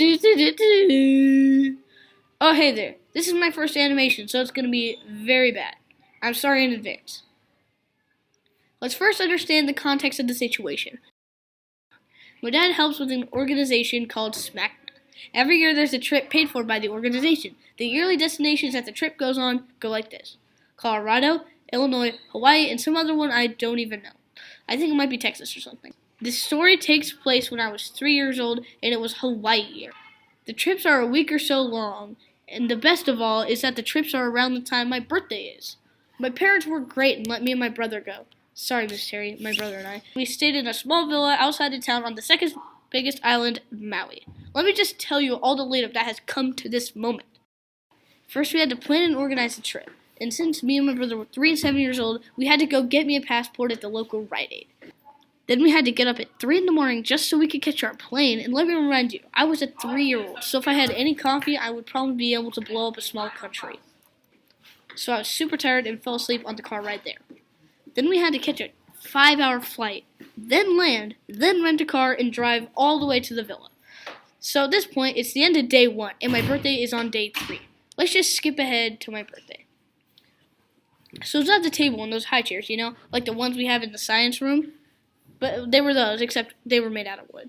Oh, hey there. This is my first animation, so it's going to be very bad. I'm sorry in advance. Let's first understand the context of the situation. My dad helps with an organization called SMACNA. Every year there's a trip paid for by the organization. The yearly destinations that the trip goes on go like this: Colorado, Illinois, Hawaii, and some other one I don't even know. I think it might be Texas or something. The story takes place when I was 3 years old, and it was Hawaii year. The trips are a week or so long, and the best of all is that the trips are around the time my birthday is. My parents were great and let me and my brother go. Sorry, Miss Terry, my brother and I. We stayed in a small villa outside of town on the second biggest island, Maui. Let me just tell you all the lead-up that has come to this moment. First, we had to plan and organize the trip. And since me and my brother were 3 and 7 years old, we had to go get me a passport at the local Rite Aid. Then we had to get up at 3 in the morning just so we could catch our plane. And let me remind you, I was a 3-year-old, so if I had any coffee, I would probably be able to blow up a small country. So I was super tired and fell asleep on the car ride there. Then we had to catch a 5-hour flight, then land, then rent a car and drive all the way to the villa. So at this point, it's the end of day 1, and my birthday is on day 3. Let's just skip ahead to my birthday. So it's at the table in those high chairs, like the ones we have in the science room. But they were those, except they were made out of wood.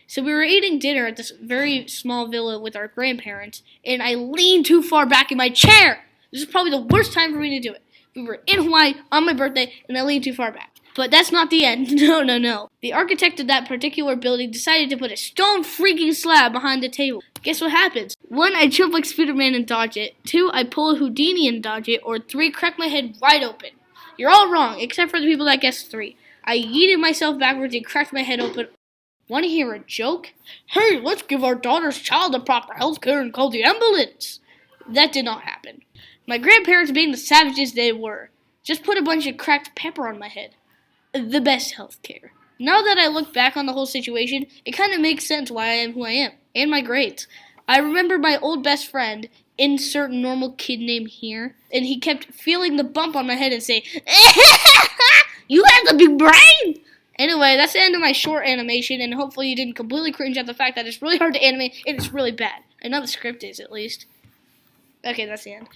So we were eating dinner at this very small villa with our grandparents, and I leaned too far back in my chair. This is probably the worst time for me to do it. We were in Hawaii on my birthday, and I leaned too far back. But that's not the end. No. The architect of that particular building decided to put a stone freaking slab behind the table. Guess what happens? 1, I jump like Spider-Man and dodge it. 2, I pull a Houdini and dodge it. Or 3, crack my head wide open. You're all wrong, except for the people that guessed 3. I yeeted myself backwards and cracked my head open. Want to hear a joke? Hey, let's give our daughter's child the proper health care and call the ambulance. That did not happen. My grandparents, being the savages they were, just put a bunch of cracked pepper on my head. The best health care. Now that I look back on the whole situation, it kind of makes sense why I am who I am, and my grades. I remember my old best friend, insert normal kid name here, and he kept feeling the bump on my head and say, "You have a big brain!" Anyway, that's the end of my short animation, and hopefully you didn't completely cringe at the fact that it's really hard to animate, and it's really bad. I know the script is, at least. Okay, that's the end.